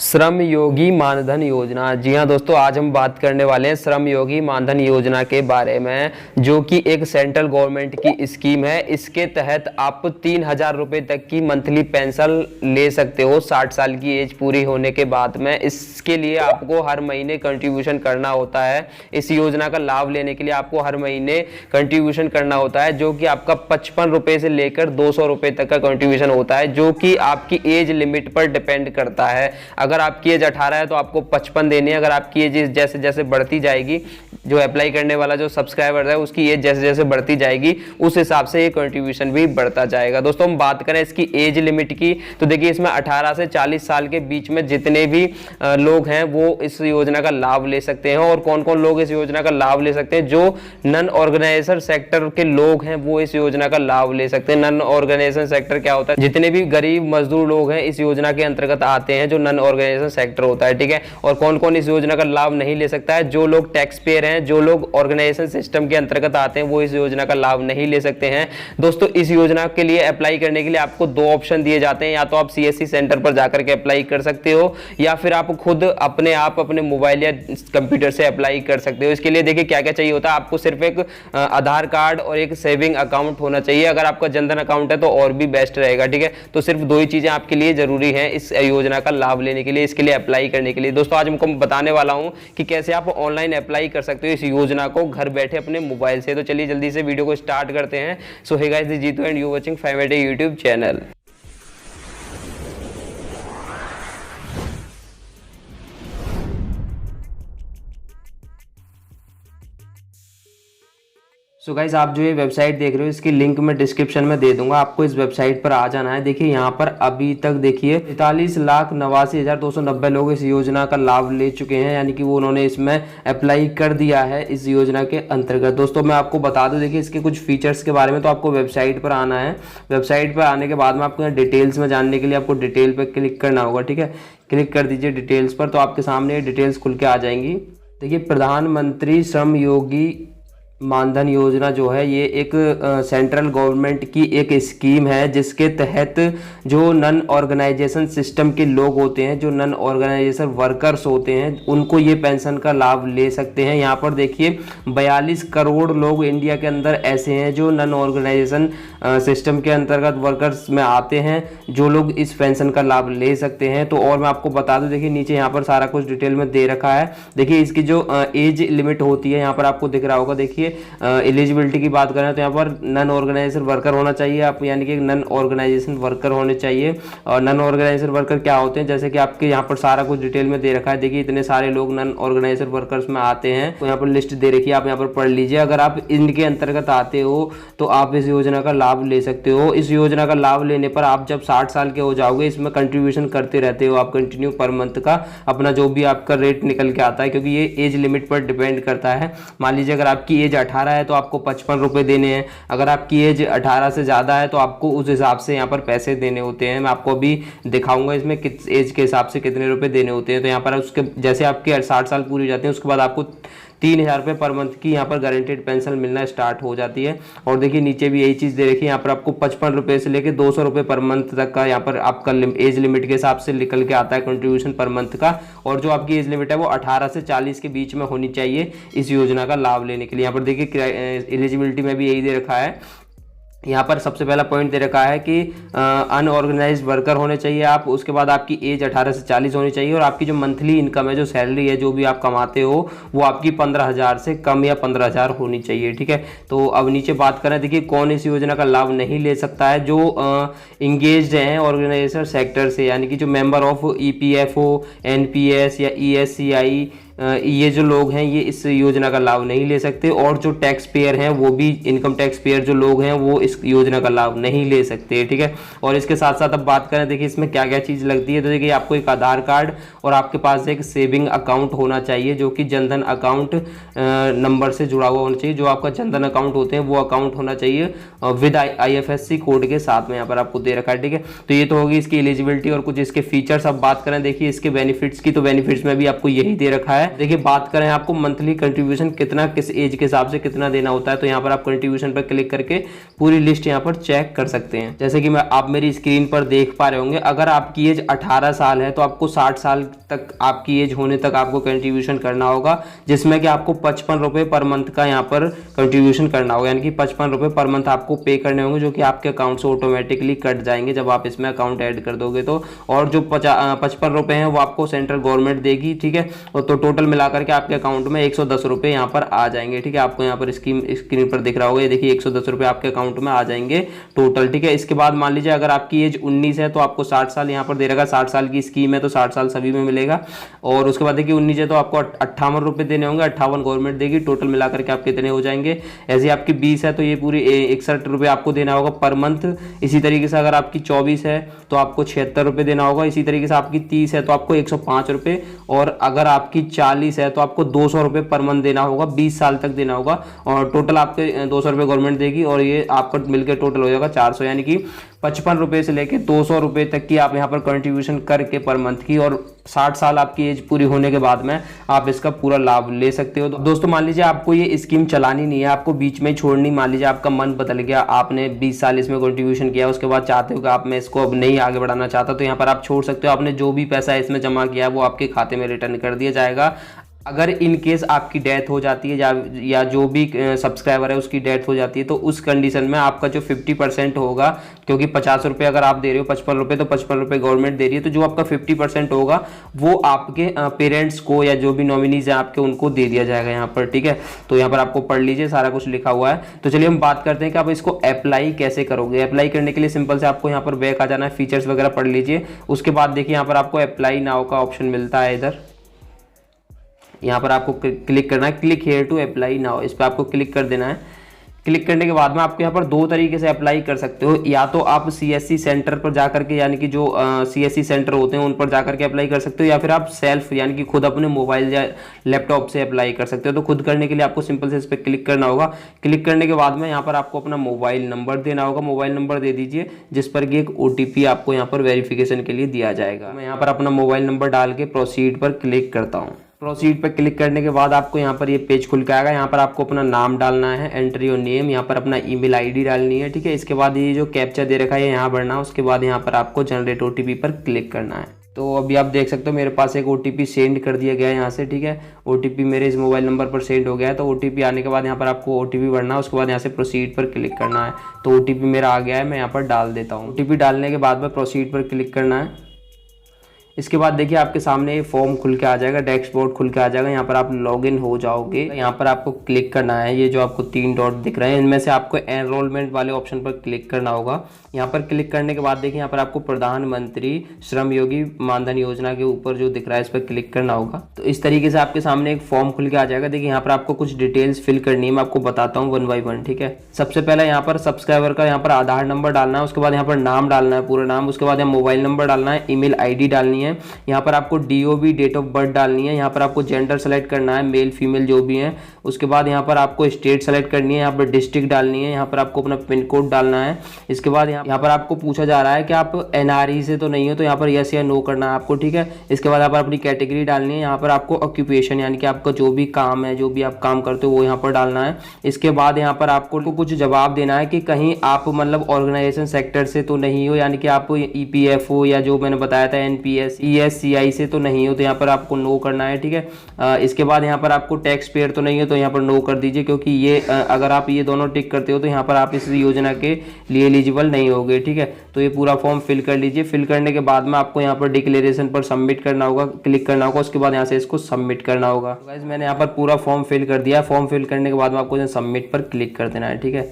श्रम योगी मानधन योजना। जी हाँ दोस्तों, आज हम बात करने वाले हैं श्रम योगी मानधन योजना के बारे में, जो कि एक सेंट्रल गवर्नमेंट की स्कीम है। इसके तहत आप 3,000 रुपये तक की मंथली पेंशन ले सकते हो 60 साल की एज पूरी होने के बाद में। इसके लिए आपको हर महीने कंट्रीब्यूशन करना होता है। इस योजना का लाभ लेने के लिए आपको हर महीने कंट्रीब्यूशन करना होता है, जो कि आपका 55 रुपये से लेकर 200 रुपये तक का कंट्रीब्यूशन होता है, जो कि आपकी एज लिमिट पर डिपेंड करता है। अगर आपकी एज 18 है तो आपको 55 देनी है। अगर आपकी एज जैसे जैसे बढ़ती जाएगी, जो अप्लाई करने वाला जो सब्सक्राइबर है उसकी एज जैसे जैसे बढ़ती जाएगी, उस हिसाब से ये कंट्रीब्यूशन भी बढ़ता जाएगा। दोस्तों हम बात करें इसकी एज लिमिट की, तो देखिए इसमें 18 से 40 साल के बीच में जितने भी लोग हैं वो इस योजना का लाभ ले सकते हैं। और कौन कौन लोग इस योजना का लाभ ले सकते हैं? जो नॉन ऑर्गेनाइजेशन सेक्टर के लोग हैं वो इस योजना का लाभ ले सकते हैं। नॉन ऑर्गेनाइजेशन सेक्टर क्या होता है? जितने भी गरीब मजदूर लोग हैं इस योजना के अंतर्गत आते हैं, जो नॉन ऑर्गेनाइजेशन सेक्टर होता है, ठीक है। और कौन कौन इस योजना का लाभ नहीं ले सकता है? जो लोग टैक्स पेयर हैं, जो लोग ऑर्गेनाइजेशन सिस्टम के अंतर्गत आते हैं, वो इस योजना का लाभ नहीं ले सकते हैं। दोस्तों इस योजना के लिए अप्लाई करने के लिए आपको दो ऑप्शन दिए जाते हैं। या तो आप सीएससी सेंटर पर जाकर के अप्लाई कर सकते हो, या फिर आप खुद अपने अपने मोबाइल या कंप्यूटर से अप्लाई कर सकते हो। इसके लिए देखिए क्या क्या चाहिए होता है। आपको सिर्फ एक आधार कार्ड और एक सेविंग अकाउंट होना चाहिए। अगर आपका जनधन अकाउंट है तो और भी बेस्ट रहेगा, ठीक है। तो सिर्फ दो ही चीजें आपके लिए जरूरी है इस योजना का लाभ लेने के लिए, इसके लिए अप्लाई करने के लिए। दोस्तों आज हमको बताने वाला हूं कि कैसे आप ऑनलाइन अप्लाई कर सकते हो इस योजना को घर बैठे अपने मोबाइल से। तो चलिए जल्दी से वीडियो को स्टार्ट करते हैं। So hey guys, this is Jeetu and you watching 5 YouTube channel. So guys, आप जो ये वेबसाइट देख रहे हो इसकी लिंक मैं डिस्क्रिप्शन में दे दूंगा। आपको इस वेबसाइट पर आ जाना है। देखिए यहाँ पर अभी तक देखिए 43,89,290 लोग इस योजना का लाभ ले चुके हैं, यानी कि वो उन्होंने इसमें अप्लाई कर दिया है इस योजना के अंतर्गत। दोस्तों मैं आपको बता दूं, देखिए इसके कुछ फीचर्स के बारे में। तो आपको वेबसाइट पर आना है। वेबसाइट पर आने के बाद में आपको यहाँ डिटेल्स में जानने के लिए आपको डिटेल पर क्लिक करना होगा, ठीक है। क्लिक कर दीजिए डिटेल्स पर, तो आपके सामने डिटेल्स खुल के आ जाएंगी। देखिए प्रधानमंत्री श्रम योगी मानधन योजना जो है ये एक सेंट्रल गवर्नमेंट की एक स्कीम है, जिसके तहत जो नॉन ऑर्गेनाइजेशन सिस्टम के लोग होते हैं, जो नॉन ऑर्गेनाइजेशन वर्कर्स होते हैं, उनको ये पेंशन का लाभ ले सकते हैं। यहाँ पर देखिए 42 करोड़ लोग इंडिया के अंदर ऐसे हैं जो नॉन ऑर्गेनाइजेशन सिस्टम के अंतर्गत वर्कर्स में आते हैं, जो लोग इस पेंशन का लाभ ले सकते हैं। तो और मैं आपको बता दूं, देखिए नीचे यहाँ पर सारा कुछ डिटेल में दे रखा है। देखिए इसकी जो एज लिमिट होती है यहाँ पर आपको दिख रहा होगा। देखिए एलिजिबिलिटी की बात करें तो यहाँ पर नॉन ऑर्गेनाइजेशन वर्कर होना चाहिए आप, यानी कि नॉन ऑर्गेनाइजेशन वर्कर होने चाहिए। और नॉन ऑर्गेनाइजेशन वर्कर क्या होते हैं, जैसे कि आपके यहाँ पर सारा कुछ डिटेल में दे रखा है। देखिए इतने सारे लोग नॉन ऑर्गेनाइजेशन वर्कर्स में आते हैं, तो यहाँ पर लिस्ट दे रखी है, आप यहाँ पर पढ़ लीजिए। अगर आप इनके अंतर्गत आते हो तो आप इस योजना का लाभ ले सकते हो। इस योजना का लाभ लेने पर आप जब 60 साल के हो जाओगे, इसमें कंट्रीब्यूशन करते रहते हो आप कंटिन्यू पर मंथ का, अपना जो भी आपका रेट निकल के आता है, क्योंकि ये एज लिमिट पर डिपेंड करता है। मान लीजिए अगर आपकी एज 18 है तो आपको 55 रुपये देने हैं। अगर आपकी एज 18 से ज़्यादा है तो आपको उस हिसाब से यहाँ पर पैसे देने होते हैं। मैं आपको अभी दिखाऊंगा इसमें किस एज के हिसाब से कितने रुपए देने होते हैं। तो यहाँ पर उसके जैसे आपकी 60 साल पूरी हो जाती है, उसके बाद आपको 3,000 रुपये पर मंथ की यहाँ पर गारंटेड पेंशन मिलना स्टार्ट हो जाती है। और देखिए नीचे भी यही चीज़ दे रखी है, यहाँ पर आपको 55 रुपये से लेकर 200 रुपये पर मंथ तक का यहाँ पर आपका एज लिमिट के हिसाब से निकल के आता है कंट्रीब्यूशन पर मंथ का। और जो आपकी एज लिमिट है वो 18 से 40 के बीच में होनी चाहिए इस योजना का लाभ लेने के लिए। यहाँ पर देखिए एलिजिबिलिटी में भी यही दे रखा है। यहाँ पर सबसे पहला पॉइंट दे रखा है कि अनऑर्गेनाइज्ड वर्कर होने चाहिए आप, उसके बाद आपकी एज 18 से 40 होनी चाहिए, और आपकी जो मंथली इनकम है, जो सैलरी है, जो भी आप कमाते हो, वो आपकी 15,000 से कम या 15,000 होनी चाहिए, ठीक है। तो अब नीचे बात करें, देखिए कौन इस योजना का लाभ नहीं ले सकता है। जो इंगेज्ड हैं ऑर्गेनाइजेशन सेक्टर से, यानी कि जो मेंबर ऑफ EPFO, NPS या ESCI, ये जो लोग हैं ये इस योजना का लाभ नहीं ले सकते। और जो टैक्स पेयर हैं, वो भी इनकम टैक्स पेयर जो लोग हैं वो इस योजना का लाभ नहीं ले सकते, ठीक है। और इसके साथ साथ अब बात करें, देखिए इसमें क्या क्या चीज़ लगती है। तो देखिए आपको एक आधार कार्ड और आपके पास एक सेविंग अकाउंट होना चाहिए, जो कि जनधन अकाउंट नंबर से जुड़ा हुआ होना चाहिए। जो आपका जनधन अकाउंट होते हैं वो अकाउंट होना चाहिए विद IFSC कोड के साथ में, यहाँ पर आपको दे रखा है, ठीक है। तो ये तो होगी इसकी एलिजिबिलिटी। और कुछ इसके फीचर्स अब बात करें, देखिए इसके बेनिफिट्स की, तो बेनिफिट्स में भी आपको यही दे रखा है देखिए बात करें आपको मंथली कंट्रीब्यूशन कितना किस एज के हिसाब से कितना देना होता है, तो यहाँ पर आप कंट्रीब्यूशन पर क्लिक करके पूरी लिस्ट यहाँ पर चेक कर सकते हैं। जैसे कि आप मेरी स्क्रीन पर देख पा रहे होंगे, अगर आपकी एज 18 साल है तो आपको 60 साल तक आपकी एज होने तक आपको कंट्रीब्यूशन करना होगा, जिसमें कि आपको 55 रुपये पर मंथ का यहाँ पर कंट्रीब्यूशन करना होगा, यानी कि 55 रुपये पर मंथ आपको पे करने होंगे, जो कि आपके अकाउंट से ऑटोमेटिकली कट जाएंगे जब आप इसमें अकाउंट ऐड कर दोगे तो। और जो 55 रुपये हैं वो आपको सेंट्रल गवर्नमेंट देगी, ठीक है। तो टोटल मिलाकर के आपके अकाउंट में 110 रुपये यहाँ पर आ जाएंगे, ठीक है। आपको यहाँ पर स्क्रीन पर दिख रहा होगा, ये देखिए 110 रुपये आपके अकाउंट में आ जाएंगे टोटल, ठीक है। इसके बाद मान लीजिए अगर आपकी एज 19 है तो आपको 60 साल यहाँ पर दे रहेगा, 60 साल की स्कीम है तो 60 साल सभी में मिलेगा। और उसके बाद देखिए 19 है तो आपको 58 रुपये देने होंगे, 58 गवर्नमेंट देगी, टोटल मिलाकर के आपके कितने हो जाएंगे। ऐसे आपकी 20 है तो ये पूरी 61 रुपये आपको देना होगा पर मंथ। इसी तरीके से अगर आपकी 24 है तो आपको 76 रुपये देना होगा। इसी तरीके से आपकी 30 है तो आपको 105 रुपये, और अगर आपकी 40 है तो आपको 200 रुपये पर मंथ देना होगा, 20 साल तक देना होगा। और टोटल आपके 200 रुपये गवर्नमेंट देगी और ये आपका मिलकर टोटल हो जाएगा 400, यानी कि 55 रुपये से लेके 200 रुपये तक की आप यहाँ पर कंट्रीब्यूशन करके पर मंथ की, और 60 साल आपकी एज पूरी होने के बाद में आप इसका पूरा लाभ ले सकते हो। तो दोस्तों मान लीजिए आपको ये स्कीम चलानी नहीं है, आपको बीच में छोड़नी, मान लीजिए आपका मन बदल गया, आपने 20 साल इसमें कंट्रीब्यूशन किया, उसके बाद चाहते हो कि आप मैं इसको अब नहीं आगे बढ़ाना चाहता, तो यहाँ पर आप छोड़ सकते हो। आपने जो भी पैसा इसमें जमा किया है वो आपके खाते में रिटर्न कर दिया जाएगा। अगर इन केस आपकी डेथ हो जाती है या जो भी सब्सक्राइबर है उसकी डेथ हो जाती है, तो उस कंडीशन में आपका जो 50% होगा, क्योंकि 50 रुपये अगर आप दे रहे हो, 55 रुपये तो 55 रुपये गवर्नमेंट दे रही है, तो जो आपका 50% होगा वो आपके पेरेंट्स को या जो भी नॉमिनीज हैं आपके उनको दे दिया जाएगा यहाँ पर, ठीक है। तो यहाँ पर आपको पढ़ लीजिए, सारा कुछ लिखा हुआ है। तो चलिए हम बात करते हैं कि आप इसको अप्लाई कैसे करोगे। अप्लाई करने के लिए सिंपल से आपको यहाँ पर बैक आ जाना है, फीचर्स वगैरह पढ़ लीजिए। उसके बाद देखिए यहाँ पर आपको अप्लाई नाउ का ऑप्शन मिलता है, इधर यहाँ पर आपको क्लिक करना है, click here to apply now, इस पर आपको क्लिक कर देना है। क्लिक करने के बाद में आपको यहाँ पर दो तरीके से अप्लाई कर सकते हो, या तो आप CSC सेंटर पर जाकर के, यानी कि जो CSC सेंटर होते हैं उन पर जाकर के अप्लाई कर सकते हो, या फिर आप सेल्फ यानी कि खुद अपने मोबाइल या लैपटॉप से अप्लाई कर सकते हो। तो खुद करने के लिए आपको सिंपल से इस पर क्लिक करना होगा। क्लिक करने के बाद में यहाँ पर आपको अपना मोबाइल नंबर देना होगा, मोबाइल नंबर दे दीजिए, जिस पर कि एक OTP आपको यहाँ पर वेरिफिकेशन के लिए दिया जाएगा। मैं यहाँ पर अपना मोबाइल नंबर डाल के प्रोसीड पर क्लिक करता हूँ। प्रोसीड पर क्लिक करने के बाद आपको यहाँ पर ये पेज खुल के आएगा। यहाँ पर आपको अपना नाम डालना है, एंटर योर नेम, यहाँ पर अपना ईमेल आईडी डालनी है, ठीक है। इसके बाद ये जो कैप्चा दे रखा है यहाँ भरना है। उसके बाद यहाँ पर आपको जनरेट OTP पर क्लिक करना है। तो अभी आप देख सकते हो मेरे पास एक OTP सेंड कर दिया गया है यहाँ से, ठीक है। OTP मेरे इस मोबाइल नंबर पर सेंड हो गया है। तो OTP आने के बाद यहाँ पर आपको OTP भरना है। उसके बाद यहाँ से प्रोसीड पर क्लिक करना है। तो OTP मेरा आ गया है, मैं यहाँ पर डाल देता हूँ। OTP डालने के बाद में प्रोसीड पर क्लिक करना है। इसके बाद देखिए आपके सामने ये फॉर्म खुल के आ जाएगा, डैशबोर्ड खुल के आ जाएगा। यहाँ पर आप लॉगिन हो जाओगे। यहाँ पर आपको क्लिक करना है, ये जो आपको 3 डॉट दिख रहे हैं इनमें से आपको एनरोलमेंट वाले ऑप्शन पर क्लिक करना होगा। यहाँ पर क्लिक करने के बाद देखिए यहाँ पर आपको प्रधानमंत्री श्रम योगी मानधन योजना के ऊपर जो दिख रहा है इस पर क्लिक करना होगा। तो इस तरीके से आपके सामने एक फॉर्म खुल के आ जाएगा। देखिए यहाँ पर आपको कुछ डिटेल्स फिल करनी है, मैं आपको बताता हूँ 1 बाय 1, ठीक है। सबसे पहले यहाँ पर सब्सक्राइबर का यहाँ पर आधार नंबर डालना है। उसके बाद यहाँ पर नाम डालना है, पूरा नाम। उसके बाद यहाँ मोबाइल नंबर डालना है, ईमेल आईडी डालनी है। यहाँ पर आपको DOB डेट ऑफ बर्थ डालनी है। यहाँ पर आपको जेंडर सेलेक्ट करना है, मेल फीमेल जो भी है। उसके बाद यहाँ पर आपको स्टेट सेलेक्ट करनी है, यहाँ पर डिस्ट्रिक्ट डालनी है। यहाँ पर आपको अपना पिन कोड डालना है। इसके बाद यहाँ पर आपको पूछा जा रहा है कि आप NRE से तो नहीं हो, तो यहाँ पर यस या नो करना है आपको, ठीक है। इसके बाद यहाँ पर अपनी कैटेगरी डालनी है। यहाँ पर आपको ऑक्यूपेशन यानी कि आपका जो भी काम है, जो भी आप काम करते हो वो यहाँ पर डालना है। इसके बाद यहाँ पर आपको कुछ जवाब देना है कि कहीं आप मतलब ऑर्गेनाइजेशन सेक्टर से तो नहीं हो, यानी कि आप EPFO या जो मैंने बताया था NPS ESCI से तो नहीं हो, तो यहाँ पर आपको नो करना है, ठीक है। इसके बाद यहाँ पर आपको टैक्स पेयर तो नहीं हो, तो यहाँ पर नो कर दीजिए, क्योंकि ये अगर आप ये दोनों टिक करते हो तो यहाँ पर आप इस योजना के लिए एलिजिबल नहीं होगे, ठीक है। तो ये पूरा फॉर्म फिल कर लीजिए। फिल करने के बाद में आपको यहाँ पर डिक्लेरेशन पर सबमिट करना होगा, क्लिक करना होगा। उसके बाद यहाँ से इसको सबमिट करना होगा। तो गाइस मैंने यहाँ पर पूरा फॉर्म फिल कर दिया। फॉर्म फिल करने के बाद में आपको सबमिट पर क्लिक कर देना है, ठीक है।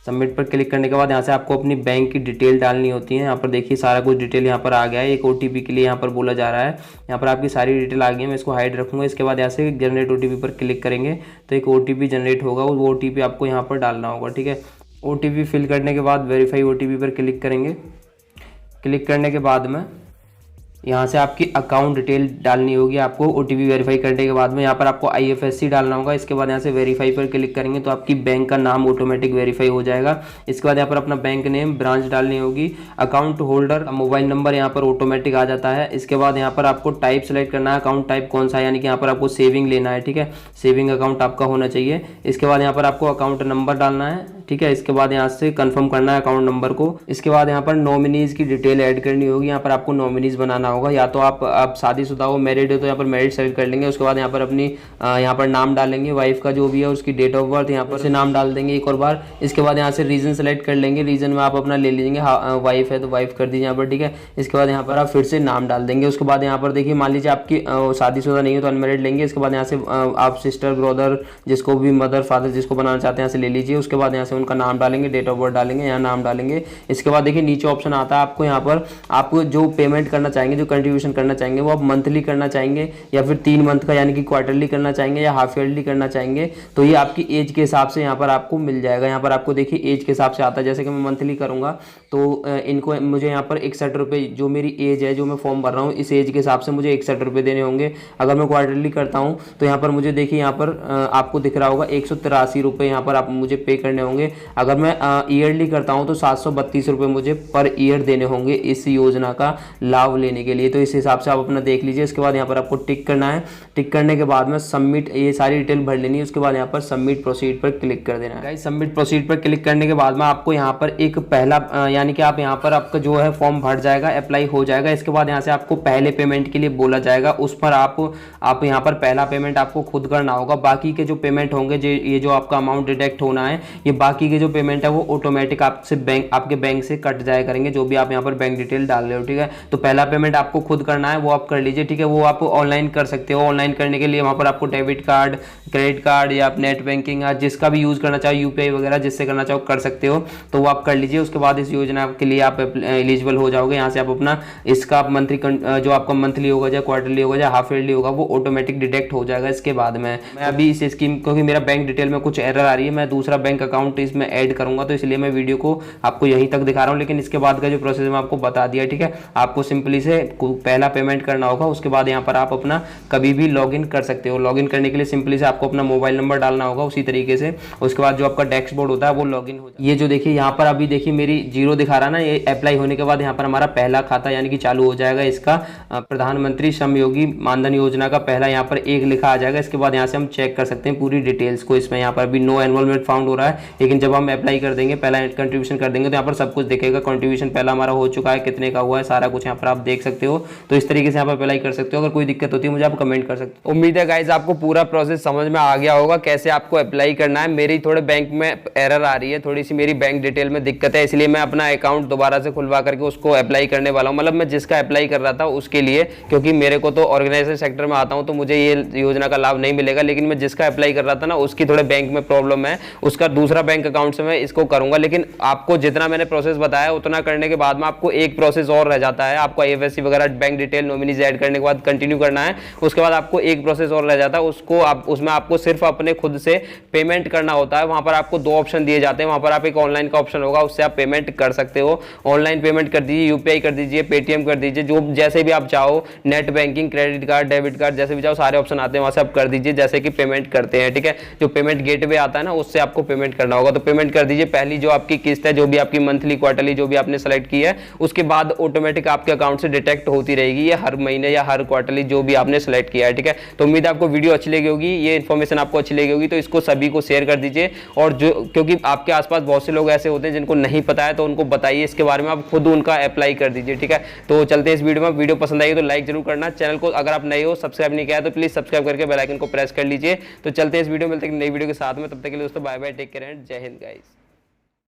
सबमिट पर क्लिक करने के बाद यहाँ से आपको अपनी बैंक की डिटेल डालनी होती है। यहाँ पर देखिए सारा कुछ डिटेल यहाँ पर आ गया है। एक OTP के लिए यहाँ पर बोला जा रहा है, यहाँ पर आपकी सारी डिटेल आ गई है। मैं इसको हाइड रखूँगा। इसके बाद यहाँ से जनरेट OTP पर क्लिक करेंगे तो एक OTP जनरेट होगा, वो OTP आपको यहाँ पर डालना होगा, ठीक है। OTP फिल करने के बाद वेरीफाई OTP पर क्लिक करेंगे। क्लिक करने के बाद में यहाँ से आपकी अकाउंट डिटेल डालनी होगी आपको ओटीपी वेरीफाई करने के बाद में। यहाँ पर आपको आईएफएससी डालना होगा। इसके बाद यहाँ से वेरीफाई पर क्लिक करेंगे तो आपकी बैंक का नाम ऑटोमेटिक वेरीफाई हो जाएगा। इसके बाद यहाँ पर अपना बैंक नेम, ब्रांच डालनी होगी, अकाउंट होल्डर, मोबाइल नंबर यहाँ पर ऑटोमेटिक आ जाता है। इसके बाद यहाँ पर आपको टाइप सेलेक्ट करना है, अकाउंट टाइप कौन सा है, यानी कि यहाँ पर आपको सेविंग लेना है, ठीक है, सेविंग अकाउंट आपका होना चाहिए। इसके बाद यहाँ पर आपको अकाउंट नंबर डालना है, ठीक है। इसके बाद यहाँ से कंफर्म करना है अकाउंट नंबर को। इसके बाद यहाँ पर नॉमिनीज की डिटेल ऐड करनी होगी। यहाँ पर आपको नॉमिनीज बनाना होगा, या तो आप शादीशुदा हो, मैरिड हो तो यहाँ पर मैरिड सेलेक्ट कर लेंगे। उसके बाद यहाँ पर अपनी यहाँ पर नाम डालेंगे, वाइफ का जो भी है उसकी डेट ऑफ बर्थ यहाँ पर से नाम डाल देंगे एक और बार। इसके बाद यहाँ से रीजन सेलेक्ट कर लेंगे, रीजन में आप अपना ले लीजिए, वाइफ है तो वाइफ कर दीजिए यहाँ पर, ठीक है। इसके बाद यहाँ पर आप फिर से नाम डाल देंगे। उसके बाद यहाँ पर देखिए, मान लीजिए आपकी शादीशुदा नहीं है तो अनमैरिड लेंगे। इसके बाद यहाँ से आप सिस्टर, ब्रदर, जिसको भी मदर, फादर जिसको बनाना चाहते हैं यहाँ से ले लीजिए। उसके बाद यहाँ से उनका नाम डालेंगे, डेट ऑफ बर्थ डालेंगे, यहाँ नाम डालेंगे। इसके बाद देखिए नीचे ऑप्शन आता है आपको, यहाँ पर आपको जो पेमेंट करना चाहेंगे, जो कंट्रीब्यूशन करना चाहेंगे, वो आप मंथली करना चाहेंगे या फिर 3 मंथ का यानी कि क्वार्टरली करना चाहेंगे या हाफ ईयरली करना चाहेंगे, तो ये आपकी एज के हिसाब से यहाँ पर आपको मिल जाएगा। यहाँ पर आपको देखिए एज के हिसाब से आता है। जैसे कि मैं मंथली करूँगा तो इनको मुझे यहाँ पर 61 रुपये, जो मेरी एज है, जो मैं फॉर्म भर रहा हूँ, इस एज के हिसाब से मुझे 61 रुपये देने होंगे। अगर मैं क्वार्टरली करता हूँ तो यहाँ पर मुझे देखिए, यहाँ पर आपको दिख रहा होगा 183 रुपये यहाँ पर आप मुझे पे करने होंगे। अगर मैं ईयरली करता हूँ तो 732 रुपये मुझे पर ईयर देने होंगे इस योजना का लाभ लेने के लिए। तो इस हिसाब से आप अपना देख लीजिए। इसके बाद यहाँ पर आपको टिक करना है। टिक करने के बाद में सबमिट, ये सारी डिटेल भर लेनी है। उसके बाद यहाँ पर सबमिट प्रोसीड पर क्लिक कर देना है। गाइस सबमिट प्रोसीड पर क्लिक करने के बाद में आपको यहाँ पर एक पहला यानी कि आप यहाँ पर आपका जो है फॉर्म भर जाएगा, अप्लाई हो जाएगा। इसके बाद यहाँ से आपको पहले पेमेंट के लिए बोला जाएगा, उस पर आप यहाँ पर पहला पेमेंट आपको खुद करना होगा। बाकी के जो पेमेंट होंगे, ये जो आपका अमाउंट डिडक्ट होना है, ये बाकी के जो पेमेंट है वो ऑटोमेटिक आपके बैंक से कट जाया करेंगे, जो भी आप यहाँ पर बैंक डिटेल डाल रहे हो, ठीक है। तो पहला पेमेंट आपको खुद करना है, वो आप कर लीजिए, ठीक है। वो आप ऑनलाइन कर सकते हो। ऑनलाइन करने के लिए वहाँ पर आपको डेबिट कार्ड, क्रेडिट कार्ड या आप नेट बैंकिंग जिसका भी यूज़ करना चाहो, यूपीआई वगैरह जिससे करना चाहो कर सकते हो, तो वो आप कर लीजिए। उसके बाद इस योजना के लिए आप एलिजिबल हो जाओगे। यहाँ से आप अपना इसका मंथली जो आपका मंथली होगा या क्वार्टरली होगा या हाफ ईयरली होगा, वो ऑटोमेटिक डिडक्ट हो जाएगा। इसके बाद मैं अभी इस स्कीम, क्योंकि मेरा बैंक डिटेल में कुछ एरर आ रही है, मैं दूसरा बैंक अकाउंट इसमें ऐड करूंगा, तो इसलिए मैं वीडियो को आपको यहीं तक दिखा रहा हूँ। लेकिन इसके बाद का जो प्रोसेस मैं आपको बता दिया, ठीक है। आपको सिंपली से पहला पेमेंट करना होगा। उसके बाद यहाँ पर आप अपना कभी भी लॉगिन कर सकते हो। लॉगिन करने के लिए सिंपली से आपको अपना मोबाइल नंबर डालना होगा उसी तरीके से। उसके बाद जो आपका डैशबोर्ड होता है वो लॉगिन हो जाए। ये जो देखिए यहाँ पर अभी देखिए मेरी 0 दिखा रहा है ना, ये अप्लाई होने के बाद यहाँ पर हमारा पहला खाता यानी कि चालू हो जाएगा। इसका प्रधानमंत्री श्रमयोगी मानधन योजना का पहला यहाँ पर 1 लिखा आ जाएगा। इसके बाद यहाँ से हम चेक कर सकते हैं पूरी डिटेल्स को। इसमें यहाँ पर अभी नो एनरोलमेंट फाउंड हो रहा है, लेकिन जब हम अप्लाई कर देंगे, पहला कंट्रीब्यूशन कर देंगे, तो यहाँ पर सब कुछ दिखेगा। कंट्रीब्यूशन पहला हमारा हो चुका है, कितने का हुआ है, सारा कुछ यहाँ पर आप देख सकते हो। तो इस तरीके से यहाँ पर अप्लाई कर सकते हो। अगर कोई दिक्कत होती है मुझे आप कमेंट कर सकते हो। उम्मीद है गाइस आपको पूरा प्रोसेस समझ में आ गया होगा, कैसे आपको अप्लाई करना है। मेरी थोड़े बैंक में एरर आ रही है, थोड़ी सी मेरी बैंक डिटेल में दिक्कत है, इसलिए मैं अपना अकाउंट दोबारा से खुलवा करके उसको अप्लाई करने वाला हूँ। मतलब मैं जिसका अप्लाई कर रहा था उसके लिए, क्योंकि मेरे को तो ऑर्गेनाइजेशन सेक्टर में आता हूँ तो मुझे ये योजना का लाभ नहीं मिलेगा। लेकिन मैं जिसका अप्लाई कर रहा था ना, उसकी थोड़े बैंक में प्रॉब्लम है, उसका दूसरा बैंक अकाउंट से मैं इसको करूंगा। लेकिन आपको जितना मैंने प्रोसेस बताया उतना करने के बाद में आपको एक प्रोसेस और रह जाता है। आपको आईएफएससी वगैरह बैंक डिटेल नॉमिनीज ऐड करने के बाद कंटिन्यू करना है। उसके बाद आपको एक प्रोसेस और रह जाता है, उसमें आपको सिर्फ अपने खुद से पेमेंट करना होता है। वहां पर आपको 2 ऑप्शन दिए जाते हैं। वहां पर आप एक ऑनलाइन का ऑप्शन होगा, उससे आप पेमेंट कर सकते हो। ऑनलाइन पेमेंट कर दीजिए, यूपीआई कर दीजिए, पेटीएम कर दीजिए, जो जैसे भी आप चाहो, net banking, credit card, debit card, जैसे भी चाहो सारे ऑप्शन आते हैं, वहां से आप कर दीजिए जैसे कि पेमेंट करते हैं, ठीक है। जो पेमेंट गेटवे आता है ना, उससे आपको पेमेंट करना होगा। तो पेमेंट कर दीजिए। पहली जो आपकी किस्त है, जो भी आपकी मंथली, क्वार्टरली जो भी आपने सेलेक्ट की है, उसके बाद ऑटोमेटिक आपके अकाउंट से डिटेक्ट होती रहेगी ये हर महीने या हर क्वार्टरली जो भी आपने सेलेक्ट किया है, ठीक है। तो उम्मीद है आपको वीडियो अच्छी लगी होगी, ये इन्फॉर्मेशन आपको अच्छी लगी होगी, तो इसको सभी को शेयर कर दीजिए। और जो, क्योंकि आपके आसपास बहुत से लोग ऐसे होते हैं जिनको नहीं पता है, तो उनको बताइए इसके बारे में, आप खुद उनका अप्लाई कर दीजिए, ठीक है। तो चलते हैं इस वीडियो में। वीडियो पसंद आई तो लाइक जरूर करना। चैनल को अगर आप नए हो, सब्सक्राइब नहीं किया है तो प्लीज सब्सक्राइब करके बेल आइकन को प्रेस कर लीजिए। तो चलते हैं इस वीडियो में, मिलते हैं नई वीडियो के साथ में। तब तक के लिए दोस्तों bye bye, take care and Jai Hind guys.